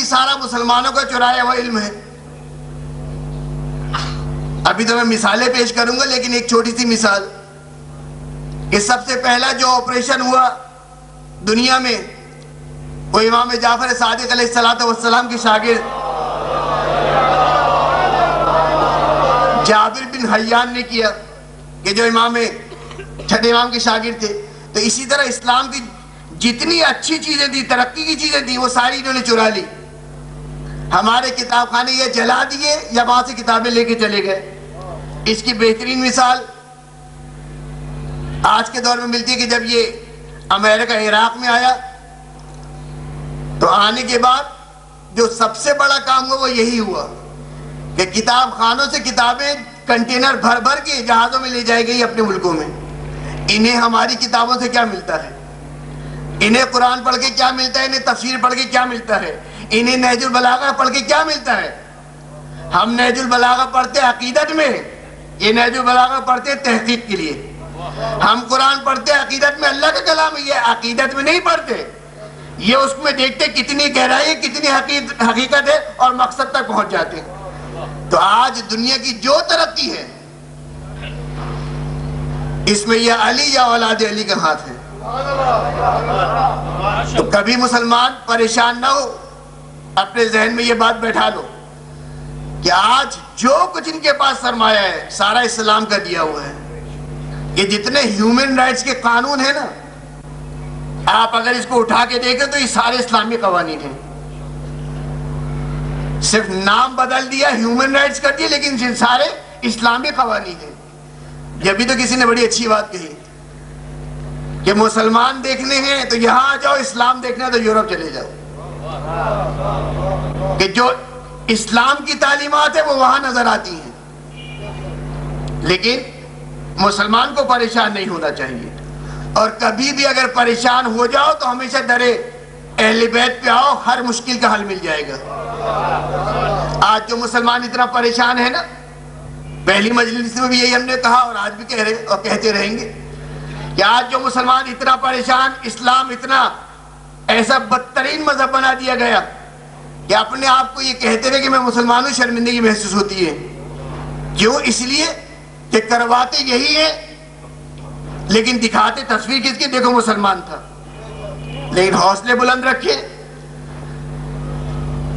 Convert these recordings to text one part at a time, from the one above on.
سارا مسلمانوں کا چرایا ہوا علم ہے۔ ابھی تو میں مثالیں پیش کروں گا، لیکن ایک چھوٹی سی مثال کہ سب سے پہلا جو آپریشن ہوا دنیا میں وہ امام جعفر صادق علیہ السلام کے شاگرد جابر بن حیان نے کیا، کہ جو چھٹے امام کے شاگرد تھے۔ تو اسی طرح اسلام کی جتنی اچھی چیزیں تھی، ترقی کی چیزیں تھی، وہ ساری انہوں نے چرا لی۔ ہمارے کتاب خانے یا جلا دیے یا وہاں سے کتابیں لے کے چلے گئے۔ اس کی بہترین مثال آج کے دور میں ملتی ہے کہ جب یہ امریکہ عراق میں آیا تو آنے کے بعد جو سب سے بڑا کام ہوا وہ یہی ہوا کہ کتاب خانوں سے کتابیں کنٹینر بھر بھر کے جہازوں میں لے جائے گئی اپنے ملکوں میں۔ انہیں ہماری کتابوں سے کیا ملتا ہے؟ انہیں قرآن پڑھ کے کیا ملتا ہے؟ انہیں تفسیر پڑھ کے کیا ملتا ہے؟ انہیں نہج البلاغہ پڑھ کے کیا ملتا ہے؟ ہم نہج البلاغہ پڑھتے عقیدت میں، یہ نہج البلاغہ پڑھتے تحقیق کے لیے۔ ہم قرآن پڑھتے عقیدت میں، اللہ کا کلام ہے، یہ عقیدت میں نہیں پڑھتے، یہ اس میں دیکھتے کتنی گہرائی ہے، کتنی حقیقت ہے، اور مقصد تک پہنچ جاتے ہیں۔ تو آج دنیا کی جو ترقی ہے اس میں یہ علی یا اولاد علی کا ہاتھ ہے۔ تو کبھی مسلمان پریشان نہ ہو، اپنے ذہن میں یہ بات بیٹھا لو کہ آج جو کچھ ان کے پاس سرمایہ ہے سارا اسلام کا دیا ہوا ہے۔ یہ جتنے ہیومن رائٹس کے قانون ہیں نا، آپ اگر اس کو اٹھا کے دیکھیں تو یہ سارے اسلامی قوانین ہیں، صرف نام بدل دیا، ہیومن رائٹس کر دیا، لیکن یہ سارے اسلامی قوانین ہیں۔ جبھی تو کسی نے بڑی اچھی بات کہی کہ مسلمان دیکھنے ہیں تو یہاں آ جاؤ، اسلام دیکھنا ہے تو یورپ چلے جاؤ، کہ جو اسلام کی تعلیمات ہے وہ وہاں نظر آتی ہیں۔ لیکن مسلمان کو پریشان نہیں ہونا چاہیے، اور کبھی بھی اگر پریشان ہو جاؤ تو ہمیشہ درے اہل بیت پہ آؤ، ہر مشکل کا حل مل جائے گا۔ آج جو مسلمان اتنا پریشان ہے نا، پہلی مجلس میں بھی یہی ہم نے کہا اور آج بھی کہہ رہے اور کہتے رہیں گے کہ آج جو مسلمان اتنا پریشان، اسلام اتنا ایسا بدترین مذہب بنا دیا گیا کہ اپنے آپ کو یہ کہتے رہے کہ میں مسلمان ہوں، شرمندگی محسوس ہوتی ہے۔ کیوں؟ اس لیے کہ کرواتے یہی ہے لیکن دکھاتے تصویر کس کی؟ دیکھو مسلمان تھا۔ لیکن حوصلے بلند رکھیں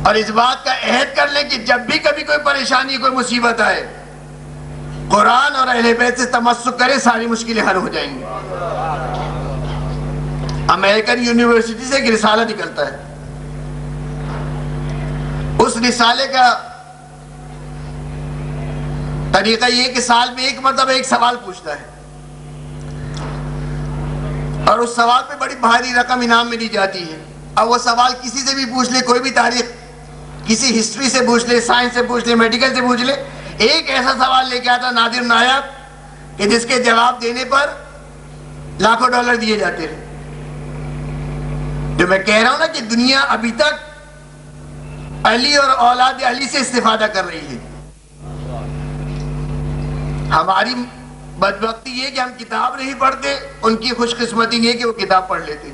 اور اس بات کا عہد کر لیں کہ جب بھی کبھی کوئی پریشانی، کوئی مصیبت آئے، قرآن اور اہل بیت سے تمسک کرے، ساری مشکلیں حل ہو جائیں گی۔ امریکن یونیورسٹی سے ایک رسالہ نکلتا ہے، اس رسالے کا طریقہ یہ کہ سال میں ایک مرتبہ ایک سوال پوچھتا ہے، اور اس سوال پہ بڑی بھاری رقم انعام ملی جاتی ہے۔ اب وہ سوال کسی سے بھی پوچھ لے، کوئی بھی تاریخ، کسی ہسٹری سے پوچھ لے، سائنس سے پوچھ لے، میڈیکل سے پوچھ لے، ایک ایسا سوال لے کے آتا نادر نایاب کہ جس کے جواب دینے پر لاکھوں ڈالر دیے جاتے ہیں۔ جو میں کہہ رہا ہوں نا کہ دنیا ابھی تک علی اور اولاد علی سے استفادہ کر رہی ہے۔ ہماری بدبختی یہ کہ ہم کتاب نہیں پڑھتے، ان کی خوش قسمتی یہ کہ وہ کتاب پڑھ لیتے۔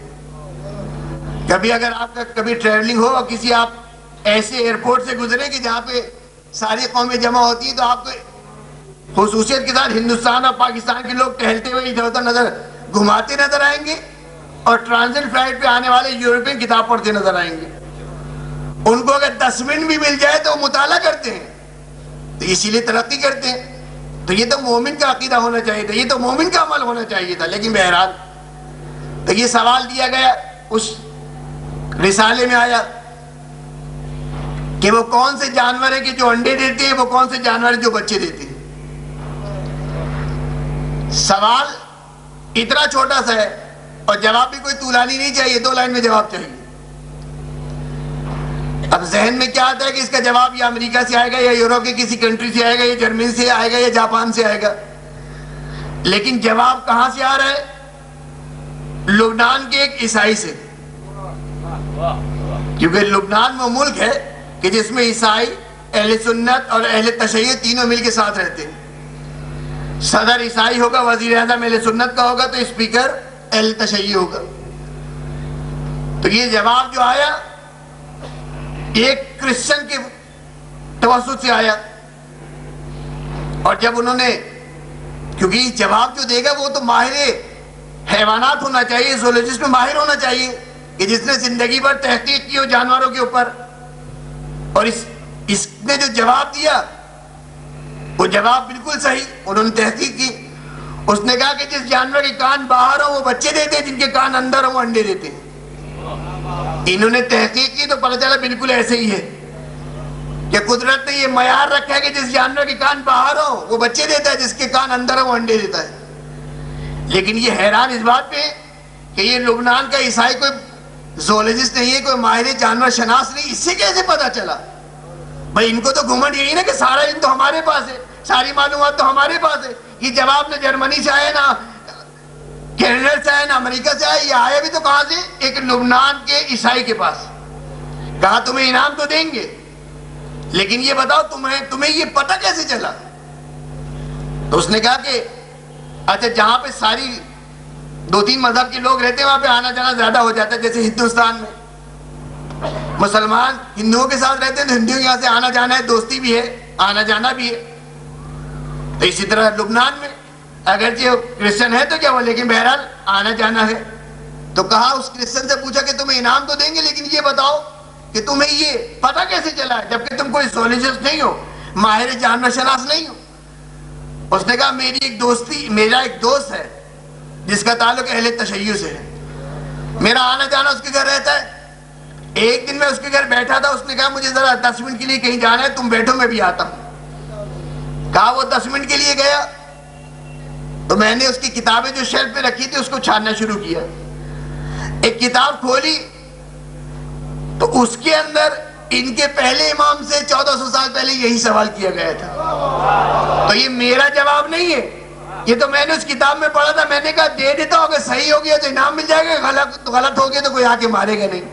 کبھی اگر آپ کا کبھی ٹریولنگ ہو اور کسی آپ ایسے ایئرپورٹ سے گزرے کہ جہاں پہ ساری قومیں جمع ہوتی ہیں، تو آپ کو خصوصیت کے ساتھ ہندوستان اور پاکستان کے لوگ ٹہلتے ہوئے ادھر ادھر گھماتے نظر آئیں گے، اور ٹرانزٹ فلائٹ پہ آنے والے یورپین کتاب پڑھتے نظر آئیں گے۔ ان کو اگر 10 منٹ بھی مل جائے تو وہ مطالعہ کرتے ہیں، تو اسی لیے ترقی کرتے ہیں۔ تو یہ تو مومن کا عقیدہ ہونا چاہیے تھا، یہ تو مومن کا عمل ہونا چاہیے تھا، لیکن بہرحال تو یہ سوال دیا گیا، اس رسالے میں آیا کہ وہ کون سے جانور ہیں کہ جو انڈے دیتے ہیں، وہ کون سے جانور ہیں جو بچے دیتے ہیں۔ سوال اتنا چھوٹا سا ہے اور جواب بھی کوئی طولانی نہیں چاہیے، 2 لائن میں جواب چاہیے۔ اب ذہن میں کیا آتا ہے کہ اس کا جواب یا امریکہ سے آئے گا، یا یورپ کے کسی کنٹری سے آئے گا، یا جرمنی سے آئے گا، یا جاپان سے آئے گا۔ لیکن جواب کہاں سے آ رہا ہے؟ لبنان کے ایک عیسائی سے، کیونکہ لبنان وہ ملک ہے کہ جس میں عیسائی، اہل سنت اور اہل تشیع تینوں مل کے ساتھ رہتے ہیں۔ صدر عیسائی ہوگا، وزیر اعظم اہل سنت کا ہوگا، تو اسپیکر اہل تشیع ہوگا۔ تو یہ جواب جو آیا ایک کرسچن کے توسط سے آیا، اور جب انہوں نے، کیونکہ جواب جو دے گا وہ تو ماہر حیوانات ہونا چاہیے، زولوجسٹ میں ماہر ہونا چاہیے، کہ جس نے زندگی بھر تحقیق کی ہو جانوروں کے اوپر، اور اس نے جو جواب دیا وہ جواب بالکل صحیح، انہوں نے تحقیق کی۔ اس نے کہا کہ جس جانور کے کان باہر ہوں وہ بچے دیتے ہیں، جن کے کان اندر ہوں وہ انڈے دیتے ہیں۔ انہوں نے تحقیق کی تو پتہ چلا بالکل ایسے ہی ہے، کہ قدرت نے یہ معیار رکھا ہے کہ جس جانور کے کان باہر ہوں وہ بچے دیتا ہے، جس کے کان اندر ہوں وہ انڈے دیتا ہے۔ لیکن یہ حیران اس بات پہ کہ یہ لبنان کا عیسائی کوئی زولوجسٹ نہیں ہے، کوئی ماہر جانور شناس نہیں، اس سے کیسے پتا چلا؟ بھائی ان کو تو گھمنڈ یہی نا کہ سارا علم تو ہمارے پاس ہے، ساری معلومات تو ہمارے پاس ہے۔ یہ جواب نہ جرمنی سے آئے، نہ کینیڈا سے آئے، نہ امریکہ سے آئے، یہ آئے بھی تو کہاں سے؟ ایک لبنان کے عیسائی کے پاس۔ کہا تمہیں انعام تو دیں گے، لیکن یہ بتاؤ تمہیں یہ پتہ کیسے چلا؟ تو اس نے کہا کہ اچھا جہاں پہ ساری 2-3 مذہب کے لوگ رہتے ہیں وہاں پہ آنا جانا زیادہ ہو جاتا ہے، جیسے ہندوستان میں مسلمان ہندوؤں کے ساتھ رہتے ہیں تو ہندوؤں یہاں سے آنا جانا ہے، دوستی بھی ہے، آنا جانا بھی ہے۔ تو اسی طرح لبنان میں اگرچہ کرسچن ہے تو کیا ہوا، لیکن بہرحال آنا جانا ہے۔ تو کہا اس کرسچن سے پوچھا کہ تمہیں انعام تو دیں گے، لیکن یہ بتاؤ کہ تمہیں یہ پتہ کیسے چلا ہے، جبکہ تم کوئی زولوجسٹ نہیں ہو، ماہر جانور شناس نہیں ہو؟ اس نے کہا میرا ایک دوست ہے جس کا تعلق اہل تشیع سے ہے، میرا آنا جانا اس کے گھر رہتا ہے۔ ایک دن میں اس کے گھر بیٹھا تھا، اس نے کہا مجھے ذرا 10 منٹ کے لیے کہیں جانا ہے، تم بیٹھو میں بھی آتا ہوں۔ کہا وہ 10 منٹ کے لیے گیا تو میں نے اس کی کتابیں جو شیلف پہ رکھی تھی اس کو چھاننا شروع کیا۔ ایک کتاب کھولی تو اس کے اندر ان کے پہلے امام سے 1400 سال پہلے یہی سوال کیا گیا تھا۔ تو یہ میرا جواب نہیں ہے، یہ تو میں نے اس کتاب میں پڑھا تھا۔ میں نے کہا دے دیتا ہوں، اگر صحیح ہو گیا تو انعام مل جائے گا، غلط ہو گیا تو کوئی آ کے مارے گا نہیں۔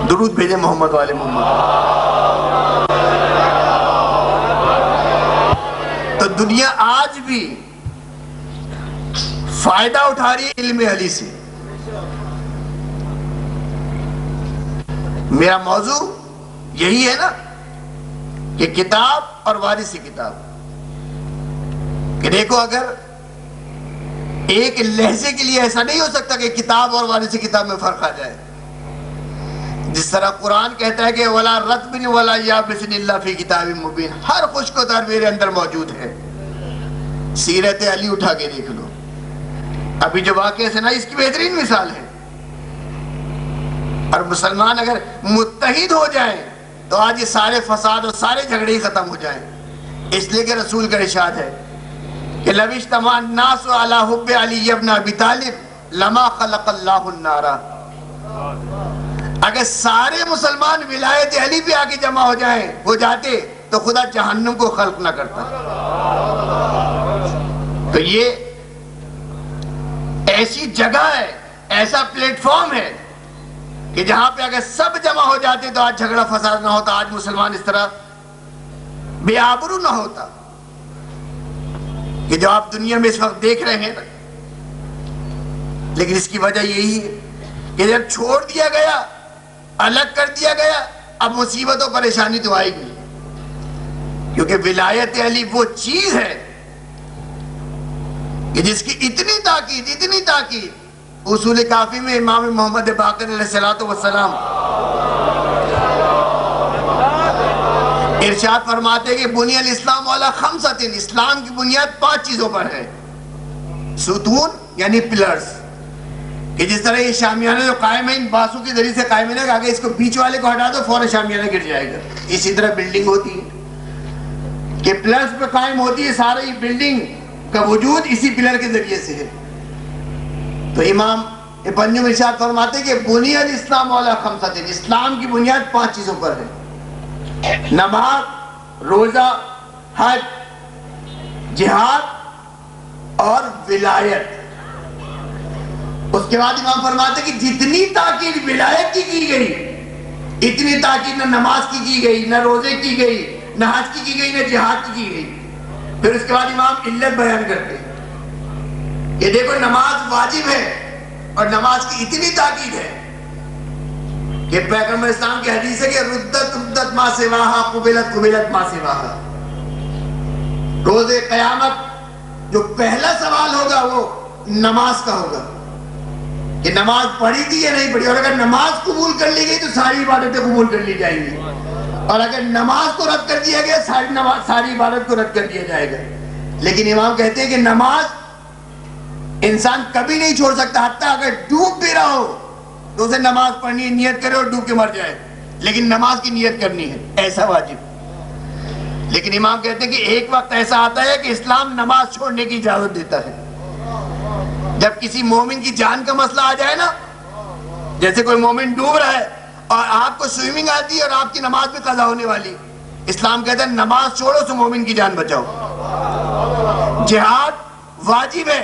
درود بھیجے محمد والے محمد۔ تو دنیا آج بھی فائدہ اٹھا رہی ہے علم علی سے۔ میرا موضوع یہی ہے نا کہ کتاب اور وارث کتاب، کہ دیکھو اگر ایک لہجے کے لیے ایسا نہیں ہو سکتا کہ کتاب اور وارث کتاب میں فرق آ جائے، جس طرح قرآن کہتا ہے کہ وَلَا رَطْبٍ وَلَا يَابِسٍ إِلَّا فِي كِتَابٍ مُبِينٍ، ہر خشک و تر میرے اندر موجود ہے۔ سیرت علی اٹھا کے دیکھ لو، ابھی جو واقعہ سے نا اس کی بہترین مثال ہے۔ اور مسلمان اگر متحد ہو جائیں تو آج یہ سارے فساد اور سارے جھگڑے ہی ختم ہو جائیں، اس لیے کہ رسول کا ارشاد ہے کہ لَوِ اجْتَمَعَ النَّاسُ عَلَىٰ حُبِّ عَلِيِّ بْنِ أَبِي طَالِبٍ لَمَا خَلَقَ اللَّهُ النَّارَ، اگر سارے مسلمان ولایت علی پہ آگے جمع ہو جاتے تو خدا جہنم کو خلق نہ کرتا۔ تو یہ ایسی جگہ ہے، ایسا پلیٹ فارم ہے کہ جہاں پہ اگر سب جمع ہو جاتے تو آج جھگڑا فساد نہ ہوتا، آج مسلمان اس طرح بے آبرو نہ ہوتا کہ جو آپ دنیا میں اس وقت دیکھ رہے ہیں نا۔ لیکن اس کی وجہ یہی ہے کہ جب چھوڑ دیا گیا، الگ کر دیا گیا، اب مصیبت و پریشانی تو آئے گی، کیونکہ ولایت علی وہ چیز ہے کہ جس کی اتنی تاکید اصول کافی میں امام محمد باقر علیہ السلام ارشاد فرماتے کہ بنی الاسلام علی خمسۃ، اسلام کی بنیاد 5 چیزوں پر ہے۔ ستون یعنی پلرز، کہ جس طرح یہ شامیانہ جو قائم ہے ان باسوں کے ذریعے سے قائم ہے نا، کہ اس کو بیچ والے کو ہٹا دو فوراً شامیانہ گر جائے گا، اسی طرح بلڈنگ ہوتی ہے کہ پلرز پہ قائم ہوتی ہے، سارا یہ بلڈنگ کا وجود اسی پلر کے ذریعے سے ہے۔ تو امام ابن ارشاد فرماتے کہ بنی الاسلام علی خمسۃ، اسلام کی بنیاد 5 چیزوں پر ہے: نماز، روزہ، حج، جہاد اور ولایت۔ اس کے بعد امام فرماتے کہ جتنی تاکید ولایت کی گئی، اتنی تاکید نہ نماز کی گئی، نہ روزے کی گئی، نہ حج کی گئی، نہ جہاد کی گئی۔ پھر اس کے بعد امام علت بیان کرتے ہیں کہ دیکھو نماز واجب ہے اور نماز کی اتنی تاکید ہے کہ پیغمبر اسلام کی حدیث ہے کہ ردت ما سواہا قبلت ما سواہا. روز قیامت جو پہلا سوال ہوگا وہ نماز کا ہوگا کہ نماز پڑھی تھی یا نہیں پڑھی, اور اگر نماز قبول کر لی گئی تو ساری عبادتیں قبول کر لی جائیں گی, اور اگر نماز کو رد کر دیا گیا ساری عبادت کو رد کر دیا جائے گا. لیکن امام کہتے ہیں کہ نماز انسان کبھی نہیں چھوڑ سکتا, حتیٰ اگر ڈوب بھی رہا ہو تو اسے نماز پڑھنی ہے, نیت کرے اور ڈوب کے مر جائے, لیکن نماز کی نیت کرنی ہے, ایسا واجب. لیکن امام کہتے ہیں کہ ایک وقت ایسا آتا ہے کہ اسلام نماز چھوڑنے کی اجازت دیتا ہے. جب کسی مومن کی جان کا مسئلہ آ جائے نا, جیسے کوئی مومن ڈوب رہا ہے اور آپ کو سوئمنگ آتی ہے اور آپ کی نماز بھی قضا ہونے والی, اسلام کہتا ہے نماز چھوڑو تو مومن کی جان بچاؤ. جہاد واجب ہے,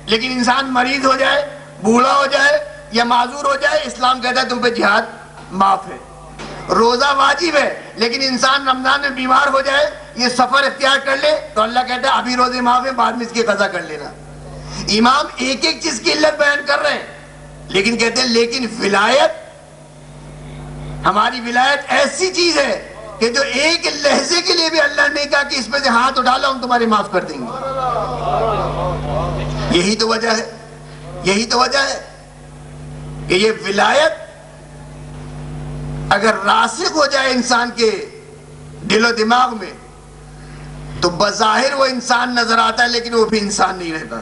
لیکن انسان مریض ہو جائے, بوڑھا ہو جائے یا معذور ہو جائے, اسلام کہتا ہے تم پہ جہاد معاف ہے. روزہ واجب ہے, لیکن انسان رمضان میں بیمار ہو جائے, یہ سفر اختیار کر لے تو اللہ کہتا ہے ابھی روزے معاف ہے, بعد میں اس کی قضا کر لینا. امام ایک ایک چیز کی علت بیان کر رہے ہیں, لیکن کہتے ہیں لیکن ولایت, ہماری ولایت ایسی چیز ہے کہ جو ایک لہجے کے لیے بھی اللہ نے کہا کہ اس پہ سے ہاتھ اٹھا لو ہم تمہارے معاف کر دیں گے. یہی تو وجہ ہے, یہی تو وجہ ہے کہ یہ ولایت اگر راسخ ہو جائے انسان کے دل و دماغ میں تو بظاہر وہ انسان نظر آتا ہے, لیکن وہ بھی انسان نہیں رہتا.